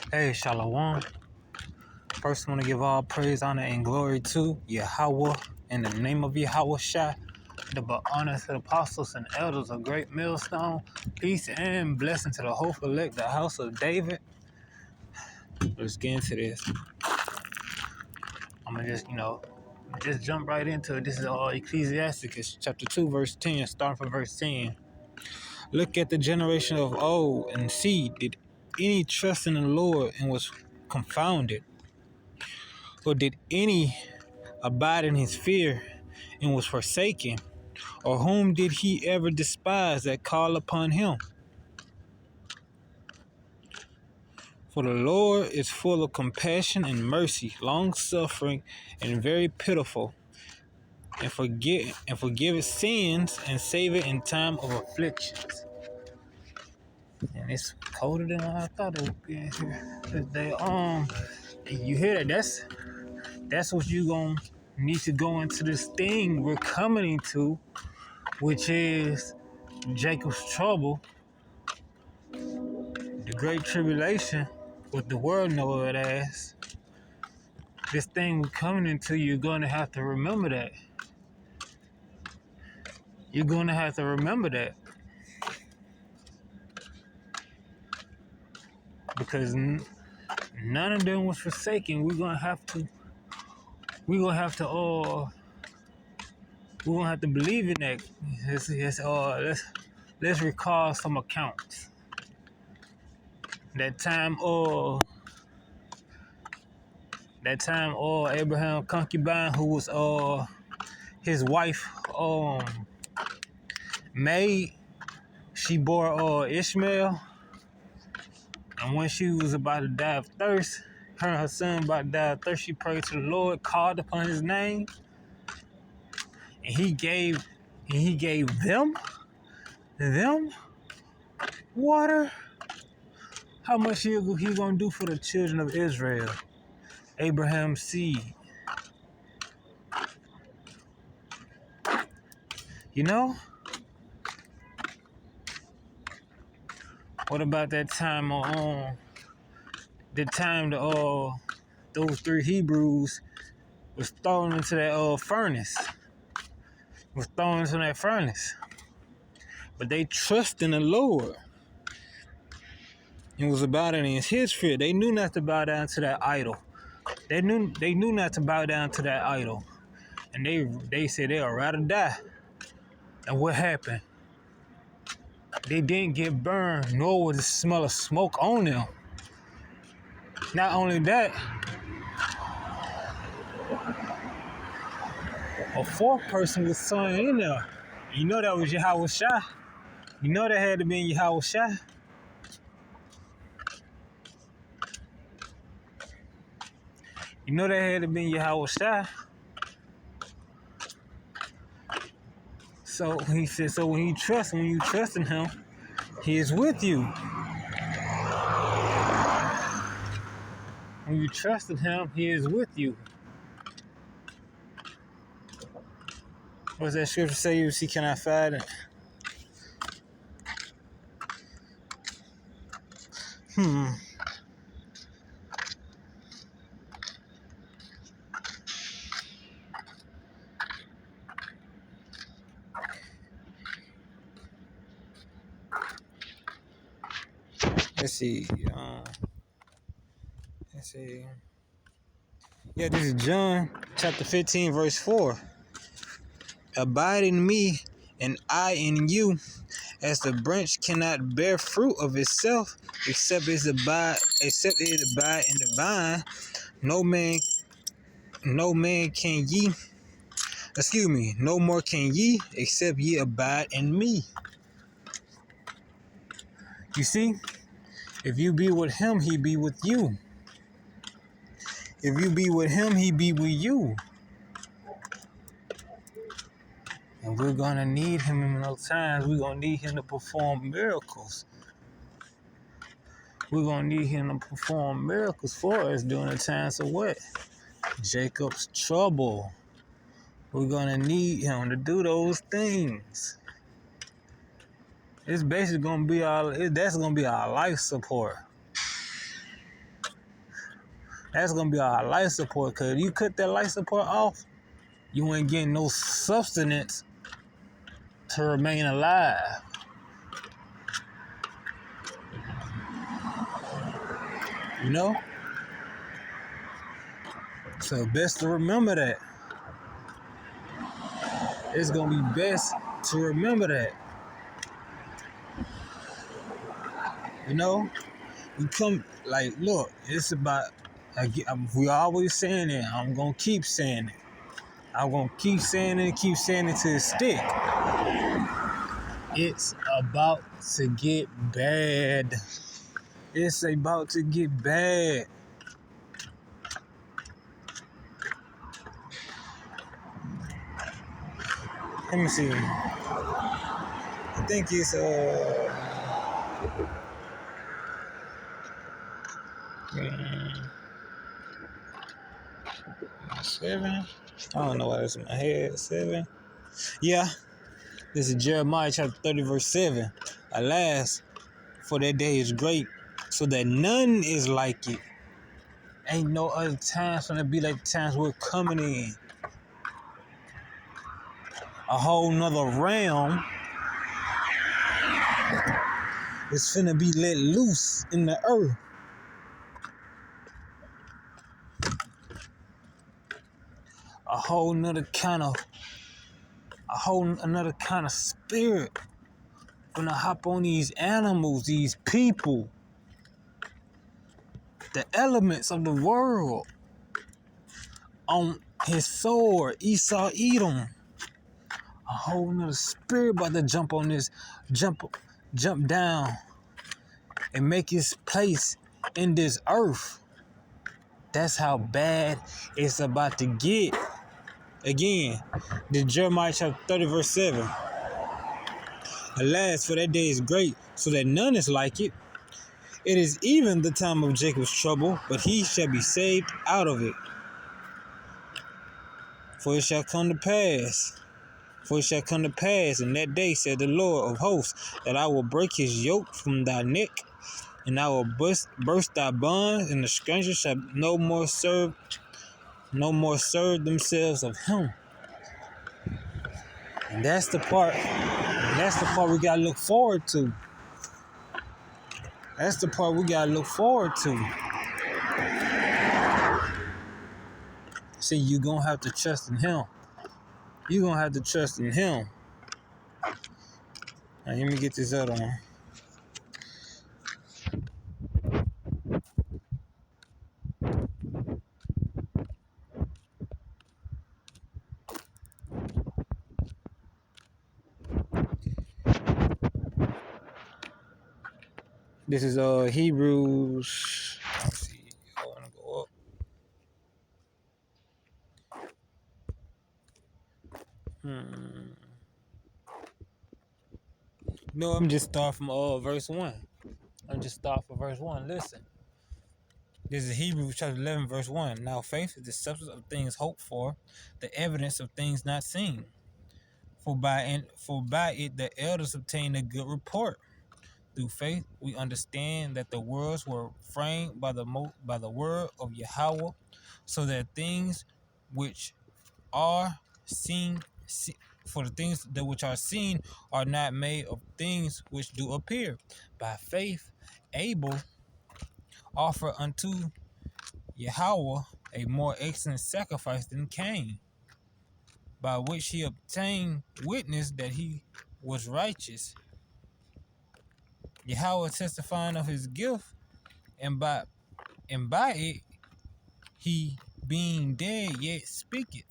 Hey, Shalom. First, I want to give all praise, honor, and glory to Yahweh in the name of Yahweh Shai, the honor to the apostles and elders of Great Millstone. Peace and blessing to the hopeful elect, the house of David. Let's get into this. I'm going to just jump right into it. This is all Ecclesiasticus chapter 2, verse 10, starting from verse 10. Look at the generation of old and see, did any trust in the Lord and was confounded? Or did any abide in his fear and was forsaken? Or whom did he ever despise that called upon him? For the Lord is full of compassion and mercy, long-suffering and very pitiful, and forgiveth sins and saveth in time of afflictions. And it's colder than I thought it would be in here today. You hear that? That's what you gonna need to go into this thing we're coming into, which is Jacob's trouble, the great tribulation, what the world know it as. This thing we're coming into, you're gonna have to remember that. You're gonna have to remember that. Because none of them was forsaken. We're gonna have to believe in that. Let's recall some accounts. That time Abraham concubine, who was his wife maid, she bore Ishmael, and when she was about to die of thirst, her and her son about to die of thirst, she prayed to the Lord, called upon his name, and he gave them water. How much he gonna do for the children of Israel, Abraham's seed? You know? What about that time those three Hebrews was thrown into that furnace? But they trust in the Lord. It was about it in his fear. They knew not to bow down to that idol. They knew not to bow down to that idol. And they said they'd rather die. And what happened? They didn't get burned, nor was the smell of smoke on them. Not only that, a fourth person was thrown in there. You know that was Yahweh Shai. You know that had to be Yahweh Shai. You know that had to be Yahweh Shai. So he said, so when you trust in him, he is with you. When you trust in him, he is with you. What's that scripture say? You see, cannot find it. Let's see. Yeah, this is John chapter 15, verse 4. Abide in me, and I in you, as the branch cannot bear fruit of itself, except it abide in the vine. No more can ye, except ye abide in me. You see, if you be with him, he be with you. If you be with him, he be with you. And we're going to need him in those times. We're going to need him to perform miracles. We're going to need him to perform miracles for us during the times of what? Jacob's trouble. We're going to need him to do those things. It's basically going to be that's going to be our life support. That's gonna be our life support. Cause if you cut that life support off, you ain't getting no sustenance to remain alive. You know? So best to remember that. It's gonna be best to remember that. You know? We come like look, it's about we always saying it. I'm gonna keep saying it. I'm gonna keep saying it till it stick. It's about to get bad. It's about to get bad. Let me see. I think it's 7. I don't know why it's in my head. 7. Yeah. This is Jeremiah chapter 30, verse 7. Alas, for that day is great, so that none is like it. Ain't no other times gonna be like the times we're coming in. A whole nother realm is finna be let loose in the earth. A whole another kind of spirit gonna hop on these animals, these people, the elements of the world, on his sword, Esau Edom. A whole nother spirit about to jump on this, jump down and make his place in this earth. That's how bad it's about to get. Again, the Jeremiah chapter 30, verse 7. Alas, for that day is great, so that none is like it. It is even the time of Jacob's trouble, but he shall be saved out of it. For it shall come to pass in that day, said the Lord of hosts, that I will break his yoke from thy neck, and I will burst thy bonds, and the strangers shall no more serve themselves of him. And that's the part we gotta look forward to. That's the part we gotta look forward to. See, you're gonna have to trust in him. You're gonna have to trust in him. Now, let me get this other one. This is Hebrews. Let's see. I wanna go up. No, I'm just start from verse 1. I'm just start from verse 1. Listen. This is Hebrews chapter 11, verse 1. Now faith is the substance of things hoped for, the evidence of things not seen. For by it the elders obtained a good report. Through faith we understand that the worlds were framed by the word of Yahweh, so that things which are seen, for the things that which are seen are not made of things which do appear. By faith Abel offered unto Yahweh a more excellent sacrifice than Cain, by which he obtained witness that he was righteous, Yahweh testifying of his gift, and by it he, being dead, yet speaketh.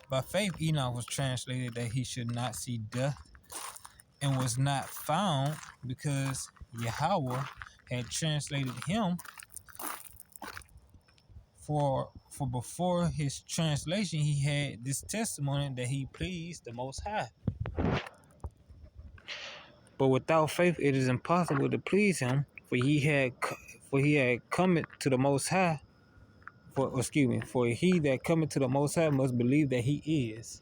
By faith Enoch was translated that he should not see death, and was not found, because Yahweh had translated him. For before his translation he had this testimony that he pleased the Most High. But without faith it is impossible to please him, for he had cometh to the Most High. For he that cometh to the Most High must believe that he is,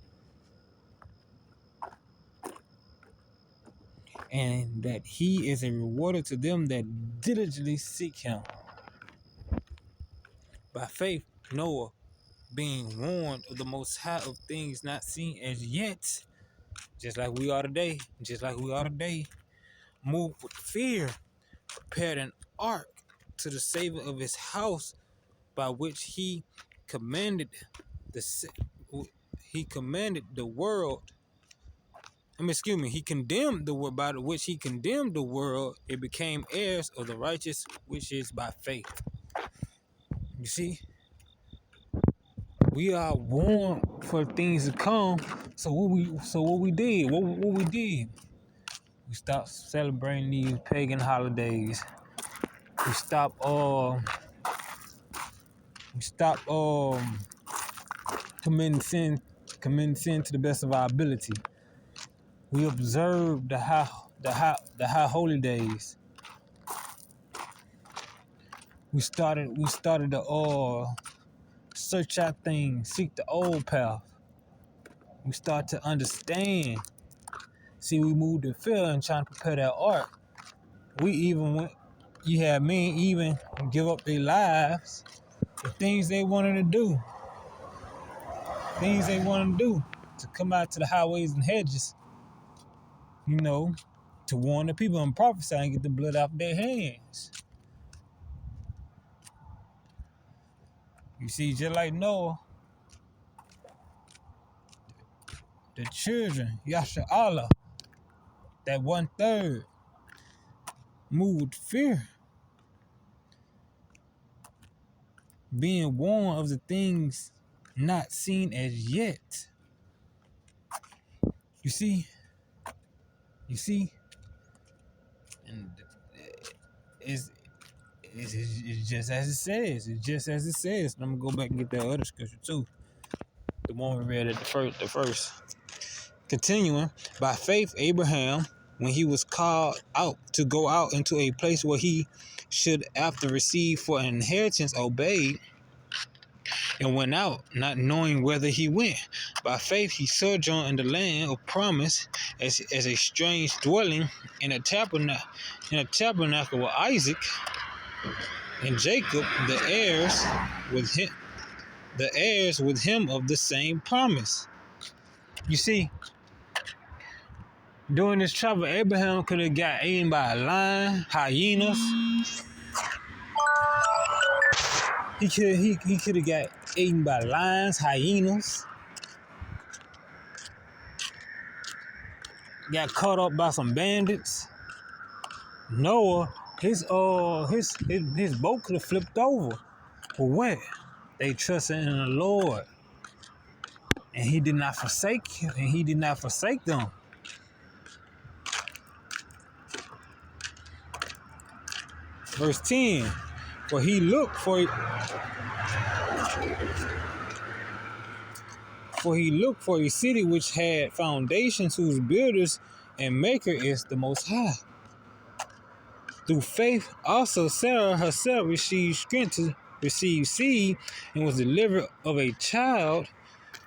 and that he is a rewarder to them that diligently seek him. By faith, Noah, being warned of the Most High of things not seen as yet, just like we are today, moved with fear, prepared an ark to the saving of his house, by which he commanded the world. He condemned the world, by which he condemned the world. It became heirs of the righteous, which is by faith. You see, we are warned for things to come. So what we did? What we did? We stopped celebrating these pagan holidays. We stopped committing sin to the best of our ability. We observed the high holy days. We started to search out things, seek the old path. We start to understand. See, we moved in fear and trying to prepare that ark. We even went. You had men even give up their lives for things they wanted to do. To come out to the highways and hedges, to warn the people and prophesy and get the blood off their hands. You see, just like Noah, the children, Yasha'Allah, that 1/3, moved with fear, being warned of the things not seen as yet. You see, and it's just as it says. It's just as it says. And I'm gonna go back and get that other scripture too. The one we read at the first. Continuing, by faith, Abraham, when he was called out to go out into a place where he should after receive for an inheritance, obeyed and went out, not knowing whither he went. By faith, he sojourned in the land of promise as a strange dwelling in a tabernacle with Isaac and Jacob, the heirs with him of the same promise. You see, during this travel, Abraham could have got eaten by a lion, hyenas. He could have got eaten by lions, hyenas. Got caught up by some bandits. Noah, his boat could have flipped over. But what? They trusted in the Lord, and He did not forsake them. Verse 10, for he looked for a city which had foundations, whose builders and maker is the Most High. Through faith also Sarah herself received strength to receive seed, and was delivered of a child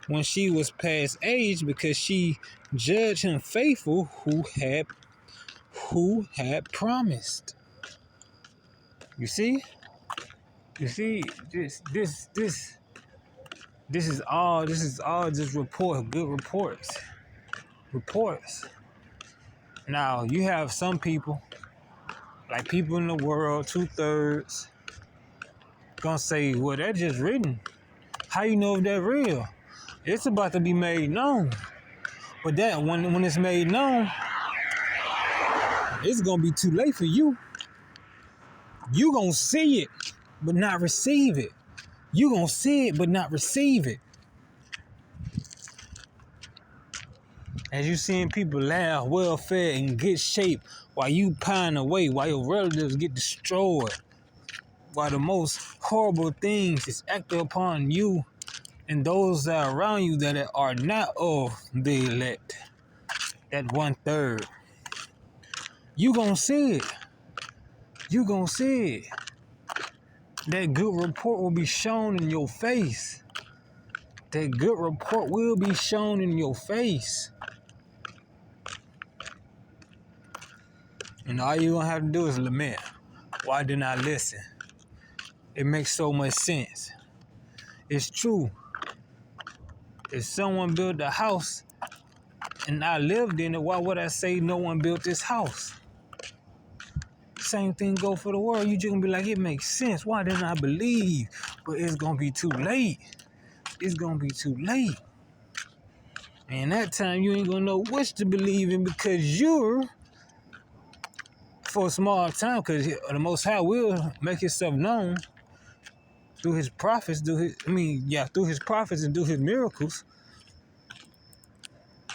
when she was past age, because she judged him faithful who had promised. You see, this is all just good reports. Now you have some people, like people in the world, 2/3, gonna say, well, that's just written. How you know if that's real? It's about to be made known. But that when it's made known, it's gonna be too late for you. You gonna see it, but not receive it. You gonna see it, but not receive it. As you seeing people laugh, well-fed, in good shape, while you pine away, while your relatives get destroyed, while the most horrible things is acted upon you and those that are around you that are not of the elect, that 1/3. You gonna see it. That good report will be shown in your face. And all you gonna have to do is lament. Why didn't I listen? It makes so much sense. It's true. If someone built a house and I lived in it, why would I say no one built this house? Same thing go for the world. You just gonna be like, it makes sense. Why didn't I believe? But it's gonna be too late. It's gonna be too late. And that time you ain't gonna know what to believe in because you're, for a small time, because the Most High will make Himself known through His prophets, through His prophets and do His miracles.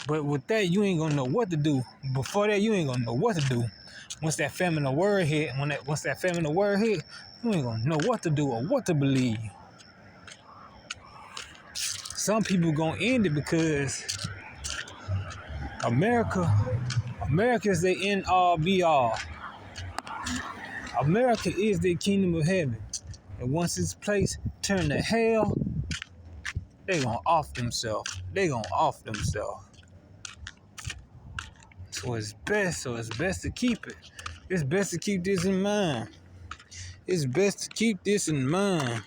But with that, you ain't gonna know what to do. Before that, you ain't gonna know what to do. Once that famine of word hit, you ain't gonna know what to do or what to believe. Some people gonna end it because America is the end all be all. America is the kingdom of heaven. And once this place turn to hell, they gonna off themselves. So it's best to keep it. It's best to keep this in mind.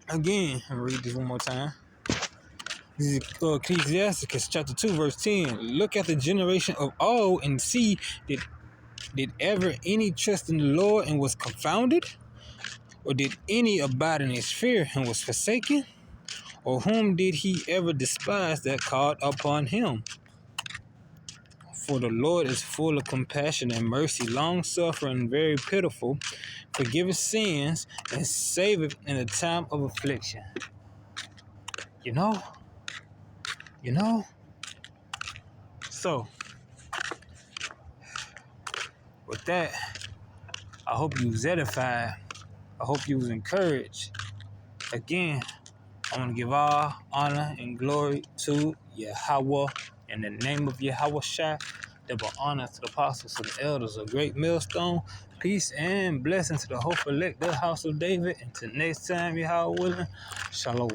Again, I'll read this one more time. This is Ecclesiasticus chapter 2, verse 10. Look at the generation of old and see, did ever any trust in the Lord and was confounded? Or did any abide in His fear and was forsaken? Or whom did He ever despise that called upon Him? For the Lord is full of compassion and mercy, long-suffering, very pitiful, forgiveth sins, and saveth in the time of affliction. You know? So, with that, I hope you was edified. I hope you was encouraged. Again, I want to give all honor and glory to Yahweh. In the name of Yahweh Shai, double honor to the apostles and the elders of Great Millstone. Peace and blessing to the hope elect, the house of David. Until next time, Yahweh willing, Shalom.